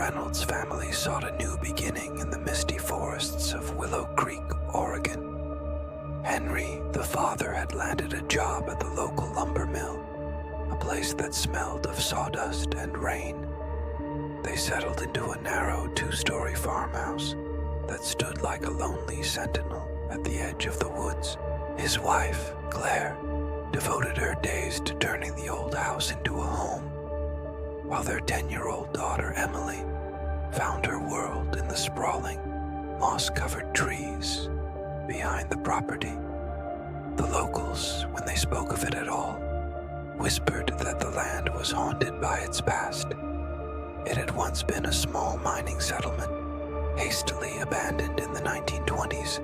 Reynolds family sought a new beginning in the misty forests of Willow Creek, Oregon. Henry, the father, had landed a job at the local lumber mill, a place that smelled of sawdust and rain. They settled into a narrow two-story farmhouse that stood like a lonely sentinel at the edge of the woods. His wife, Claire, devoted her days to turning the old house into a home, while their 10-year-old daughter, Emily, found her world in the sprawling, moss-covered trees behind the property. The locals, when they spoke of it at all, whispered that the land was haunted by its past. It had once been a small mining settlement, hastily abandoned in the 1920s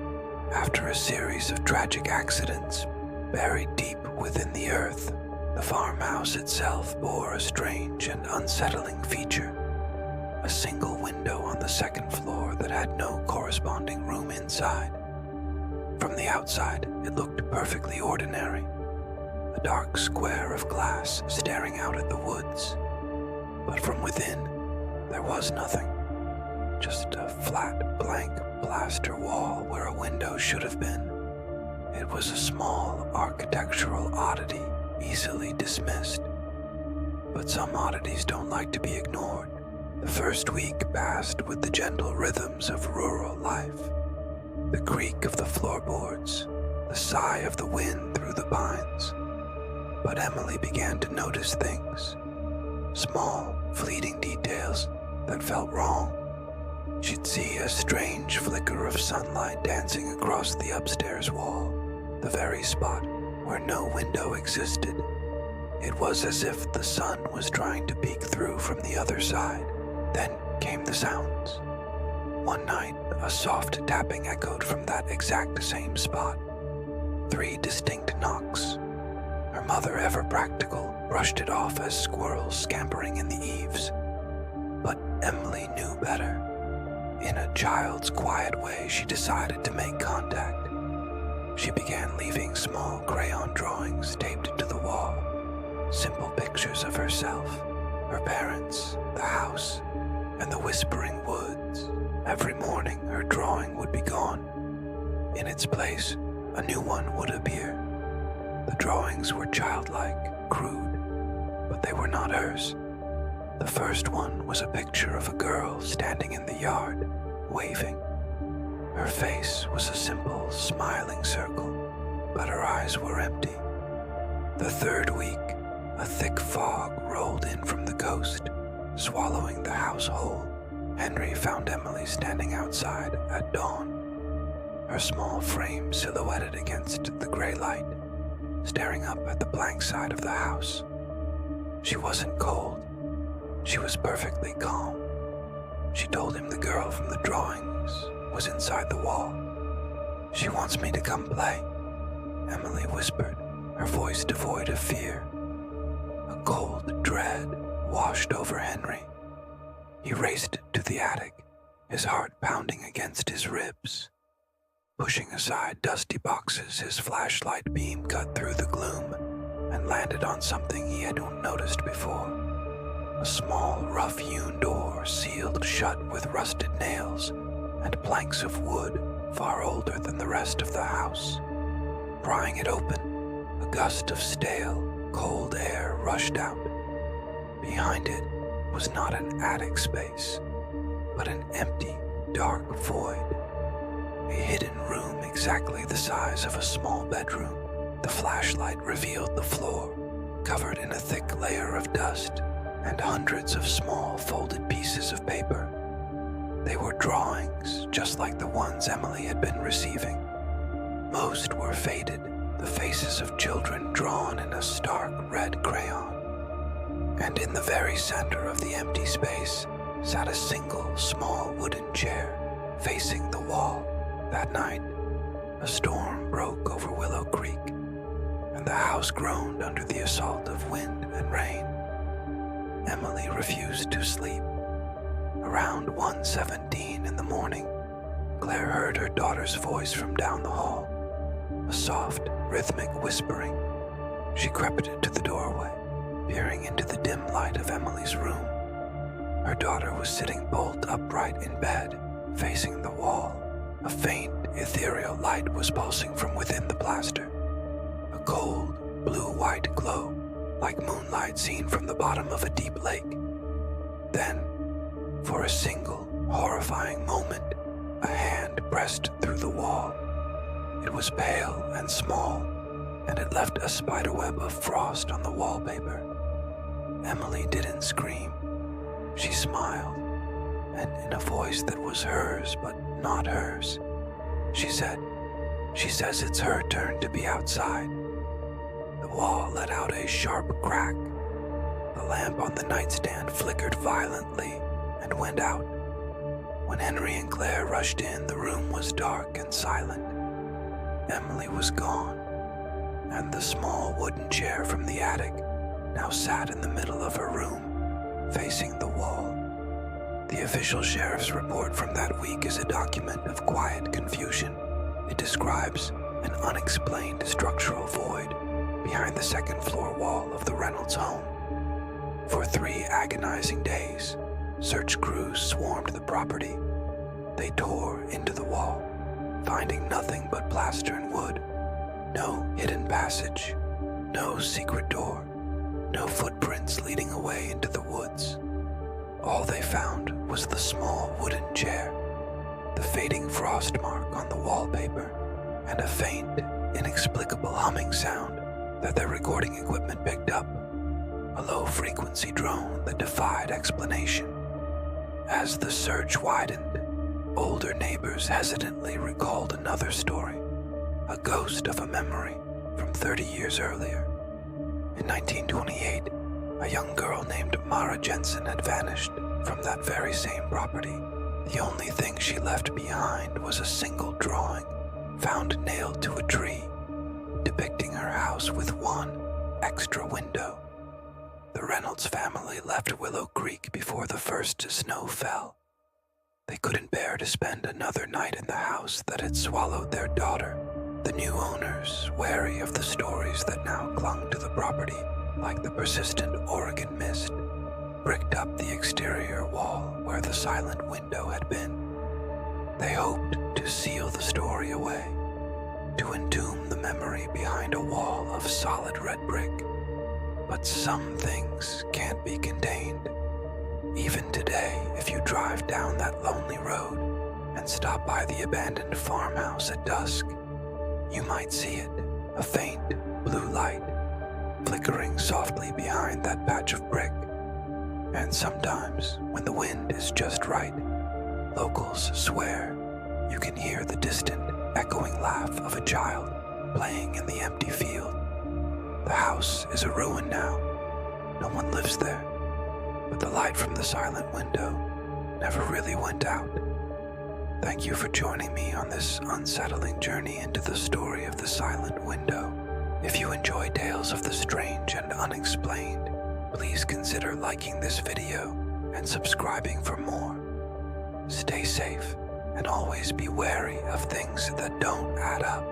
after a series of tragic accidents buried deep within the earth. The farmhouse itself bore a strange and unsettling feature: a single window on the second floor that had no corresponding room inside. From the outside, it looked perfectly ordinary, a dark square of glass staring out at the woods. But from within, there was nothing, just a flat, blank plaster wall where a window should have been. It was a small architectural oddity, easily dismissed. But some oddities don't like to be ignored. The first week passed with the gentle rhythms of rural life, the creak of the floorboards, the sigh of the wind through the pines. But Emily began to notice things, small, fleeting details that felt wrong. She'd see a strange flicker of sunlight dancing across the upstairs wall, the very spot where no window existed. It was as if the sun was trying to peek through from the other side. Then came the sounds. One night, a soft tapping echoed from that exact same spot. 3 distinct knocks. Her mother, ever practical, brushed it off as squirrels scampering in the eaves. But Emily knew better. In a child's quiet way, she decided to make contact. She began leaving small crayon drawings taped to the wall, simple pictures of herself, her parents, the house, and the whispering woods. Every morning, her drawing would be gone. In its place, a new one would appear. The drawings were childlike, crude, but they were not hers. The first one was a picture of a girl standing in the yard, waving. Her face was a simple, smiling circle, but her eyes were empty. The third week, a thick fog rolled in from the coast, swallowing the house whole. Henry found Emily standing outside at dawn, her small frame silhouetted against the gray light, staring up at the blank side of the house. She wasn't cold. She was perfectly calm. She told him the girl from the drawings was inside the wall. "She wants me to come play," Emily whispered, her voice devoid of fear. A cold dread washed over Henry. He raced to the attic, his heart pounding against his ribs. Pushing aside dusty boxes, his flashlight beam cut through the gloom and landed on something he hadn't noticed before. A small, rough-hewn door sealed shut with rusted nails and planks of wood far older than the rest of the house. Prying it open, a gust of stale, cold air rushed out. Behind it was not an attic space, but an empty, dark void. A hidden room exactly the size of a small bedroom. The flashlight revealed the floor, covered in a thick layer of dust and hundreds of small folded pieces of paper. They were drawings, just like the ones Emily had been receiving. Most were faded, the faces of children drawn in a stark red crayon. And in the very center of the empty space sat a single small wooden chair, facing the wall. That night, a storm broke over Willow Creek, and the house groaned under the assault of wind and rain. Emily refused to sleep. Around 1:17 in the morning, Claire heard her daughter's voice from down the hall, a soft, rhythmic whispering. She crept to the doorway, peering into the dim light of Emily's room. Her daughter was sitting bolt upright in bed, facing the wall. A faint, ethereal light was pulsing from within the plaster. A cold, blue-white glow, like moonlight seen from the bottom of a deep lake. Then, for a single, horrifying moment, a hand pressed through the wall. It was pale and small, and it left a spiderweb of frost on the wallpaper. Emily didn't scream. She smiled, and in a voice that was hers but not hers, she said, "She says it's her turn to be outside." The wall let out a sharp crack. The lamp on the nightstand flickered violently and went out. When Henry and Claire rushed in, the room was dark and silent. Emily was gone, and the small wooden chair from the attic now sat in the middle of her room, facing the wall. The official sheriff's report from that week is a document of quiet confusion. It describes an unexplained structural void behind the second-floor wall of the Reynolds home. For 3 agonizing days, search crews swarmed the property. They tore into the wall, finding nothing but plaster and wood. No hidden passage, no secret door, no footprints leading away into the woods. All they found was the small wooden chair, the fading frost mark on the wallpaper, and a faint, inexplicable humming sound that their recording equipment picked up, a low-frequency drone that defied explanation. As the search widened, older neighbors hesitantly recalled another story, a ghost of a memory from 30 years earlier. In 1928, a young girl named Mara Jensen had vanished from that very same property. The only thing she left behind was a single drawing found nailed to a tree, depicting her house with one extra window. The Reynolds family left Willow Creek before the first snow fell. They couldn't bear to spend another night in the house that had swallowed their daughter. The new owners, wary of the stories that now clung to the property like the persistent Oregon mist, bricked up the exterior wall where the silent window had been. They hoped to seal the story away, to entomb the memory behind a wall of solid red brick. But some things can't be contained. Even today, if you drive down that lonely road and stop by the abandoned farmhouse at dusk, you might see it, a faint blue light, flickering softly behind that patch of brick. And sometimes, when the wind is just right, locals swear you can hear the distant, echoing laugh of a child playing in the empty field. The house is a ruin now. No one lives there, but the light from the silent window never really went out. Thank you for joining me on this unsettling journey into the story of the silent window. If you enjoy tales of the strange and unexplained, please consider liking this video and subscribing for more. Stay safe and always be wary of things that don't add up.